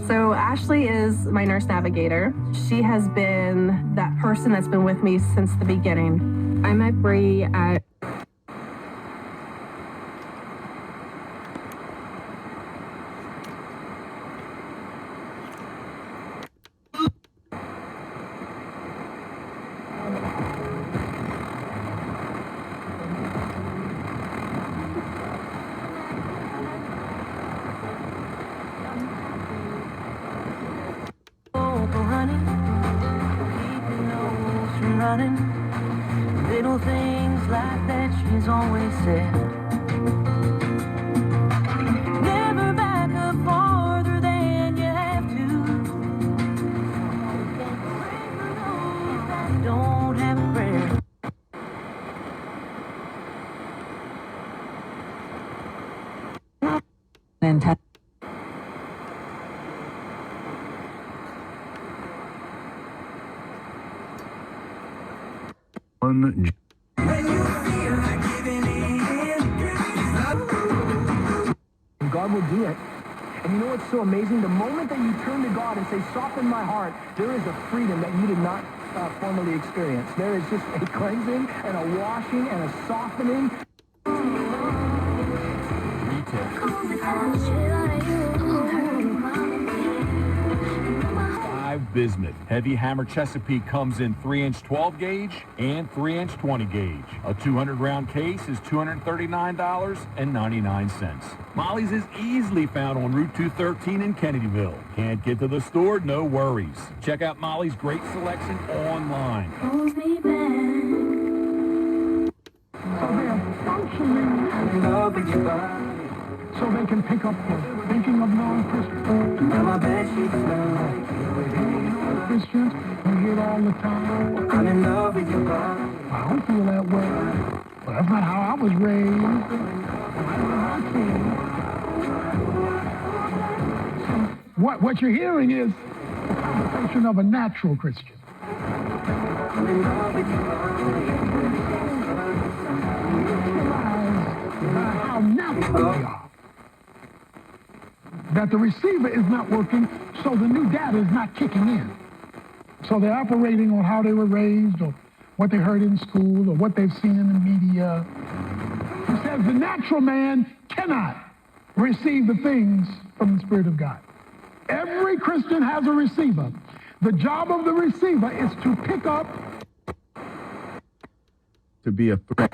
So Ashley is my nurse navigator. She has been that person that's been with me since the beginning. I met Bree at little things like that she's always said. Never back up farther than you have to. Pray for those that don't have a prayer. God will do it. And you know what's so amazing? The moment that you turn to God and say, soften my heart, there is a freedom that you did not formerly experience. There is just a cleansing and a washing and a softening. Bismuth. Heavy Hammer Chesapeake comes in 3-inch 12 gauge and 3-inch 20 gauge. A 200-round case is $239.99. Molly's is easily found on Route 213 in Kennedyville. Can't get to the store? No worries. Check out Molly's great selection online. So they are functioning in love with your body. So they can pick up the thinking of non-Christians. Christians, we hear it all the time. I'm in love with your body. I don't feel that way. Well, that's not how I was raised. So what you're hearing is the conversation of a natural Christian. I'm in love with your body. Realize how natural we are. That the receiver is not working, so the new data is not kicking in. So they're operating on how they were raised or what they heard in school or what they've seen in the media. He says the natural man cannot receive the things from the Spirit of God. Every Christian has a receiver. The job of the receiver is to pick up. To be a threat.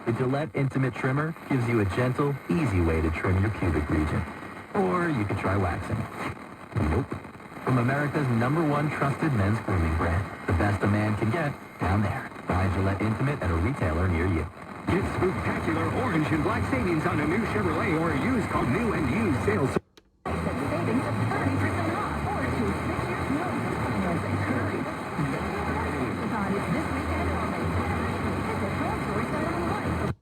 The Gillette Intimate Trimmer gives you a gentle, easy way to trim your pubic region. Or you could try waxing. Nope. From America's #1 trusted men's grooming brand, the best a man can get, down there. Buy Gillette Intimate at a retailer near you. Get spectacular orange and black savings on a new Chevrolet or used called new and used sales. Savings of 30% off or choose 6 years no financing. Hurry. It's this weekend only. Visit Grocery Center in Life.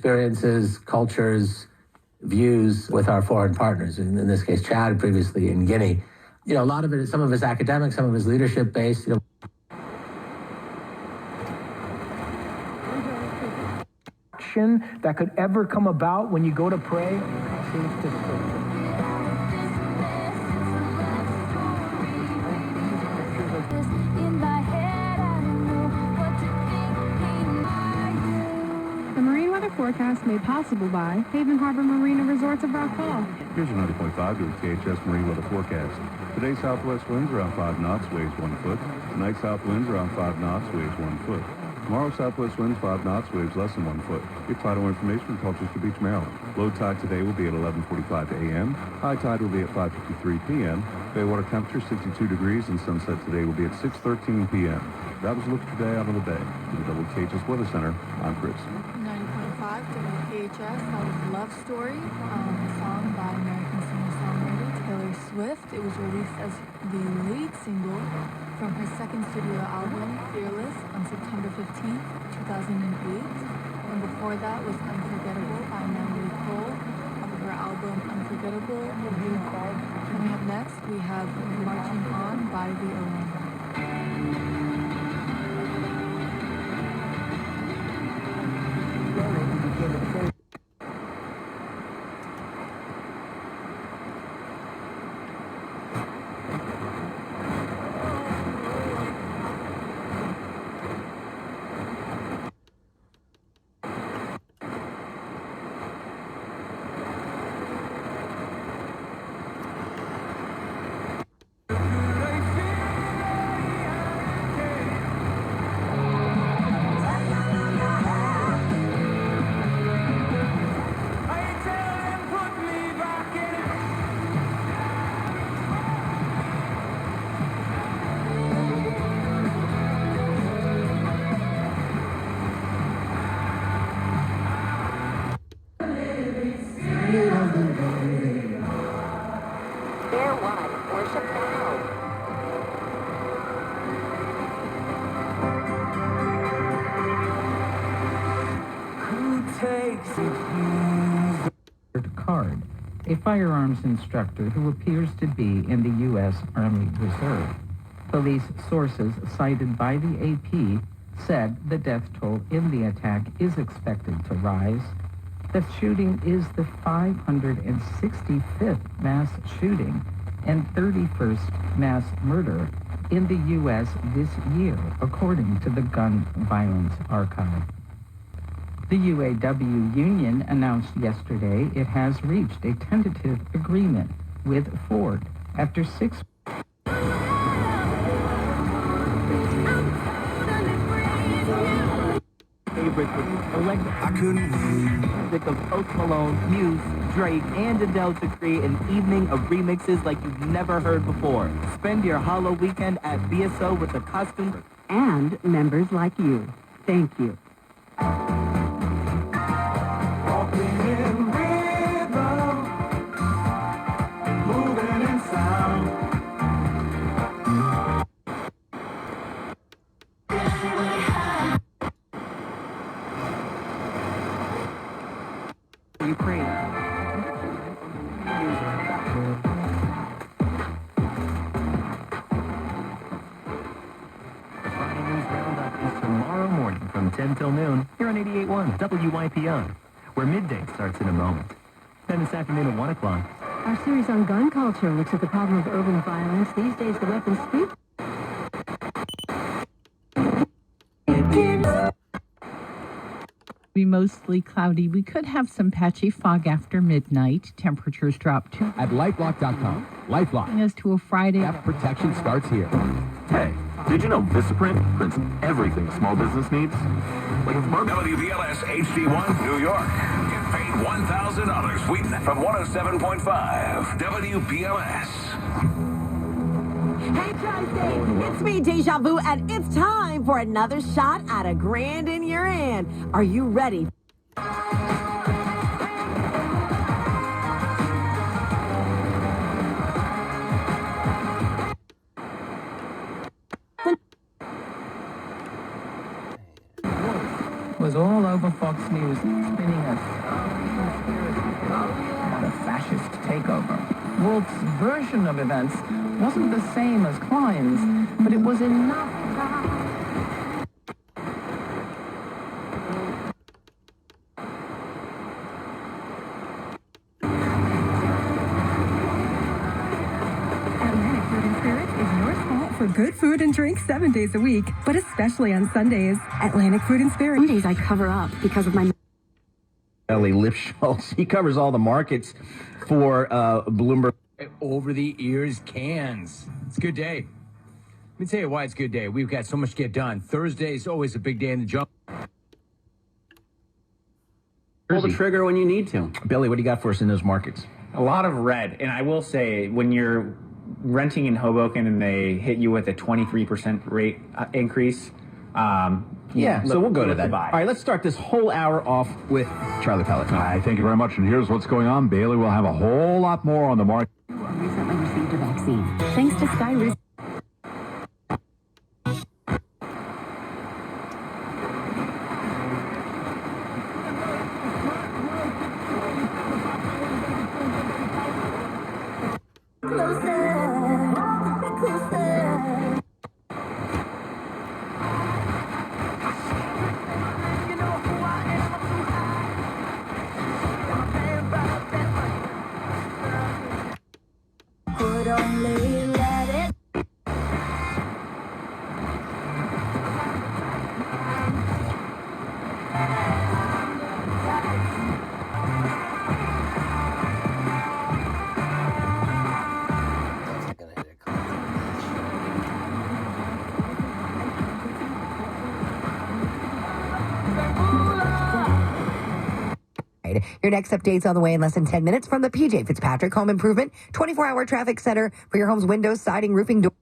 experiences, cultures, views with our foreign partners. In this case, Chad, previously in Guinea. You know, a lot of it is, some of it's academic, some of it's leadership based. You know, that could ever come about when you go to pray seems to The marine weather forecast made possible by Haven Harbor Marine and Resorts of Rock Hall. Here's your 90.5 WKHS Marine Weather Forecast. Today's southwest winds around 5 knots, waves 1 foot. Tonight, south winds around 5 knots, waves 1 foot. Tomorrow, southwest winds 5 knots, waves less than 1 foot. Get tidal information from Colchester Beach, Maryland. Low tide today will be at 11:45 a.m. High tide will be at 5:53 p.m. Baywater temperature 62 degrees, and sunset today will be at 6:13 p.m. That was a look today out on the bay. To the WKHS Weather Center, I'm Chris. 90.5 WKHS. That was Love Story, a song by American singer-songwriter Taylor Swift. It was released as the lead single from her second studio album, Fearless, on September 15th, 2008. And before that was Unforgettable by Natalie Cole off of her album Unforgettable. Coming up next, we have Marching On by WLAN. Card, a firearms instructor who appears to be in the U.S. Army Reserve. Police sources cited by the AP said the death toll in the attack is expected to rise. The shooting is the 565th mass shooting and 31st mass murder in the U.S. this year, according to the Gun Violence Archive. The UAW union announced yesterday it has reached a tentative agreement with Ford after 6 favorite electric. I couldn't music of Post Malone, Muse, Drake, and Adele to create an evening of remixes like you've never heard before. Spend your Hollow weekend at BSO with a costume and members like you. Thank you. Ukraine. The Friday News Roundup is tomorrow morning from 10 till noon here on 88.1 WYPR, where midday starts in a moment. Then this afternoon at 1 o'clock. Our series on gun culture looks at the problem of urban violence. These days, the weapons speak. Be mostly cloudy. We could have some patchy fog after midnight. Temperatures drop to at LifeLock.com. LifeLock. As to a Friday. Theft protection starts here. Hey, did you know Vistaprint prints everything small business needs? Like if WBLS HD1 New York. Get paid $1,000 week from 107.5 WPRS. Hey, Tri-State, it's me, Deja Vu, and it's time for another shot at a grand in your hand. Are you ready? Was all over Fox News, spinning us about a fascist takeover. Wolf's version of events wasn't the same as Klein's, but it was enough. For good food and drink 7 days a week, but especially on Sundays. Atlantic Food and Spirit. Sundays I cover up because of my... Ellie Lipschultz. He covers all the markets for Bloomberg. Over the ears cans. It's a good day. Let me tell you why it's a good day. We've got so much to get done. Thursday is always a big day in the jungle. Pull the trigger when you need to. Billy, what do you got for us in those markets? A lot of red. And I will say, when you're renting in Hoboken and they hit you with a 23% rate increase, so we'll go to that. All right, let's start this whole hour off with Charlie Pellet. Hi, thank you very much. And here's what's going on. Bailey will have a whole lot more on the market. Recently received a vaccine. Thanks to Sky. Your next update's on the way in less than 10 minutes from the PJ Fitzpatrick Home Improvement 24-hour traffic center for your home's windows, siding, roofing, door.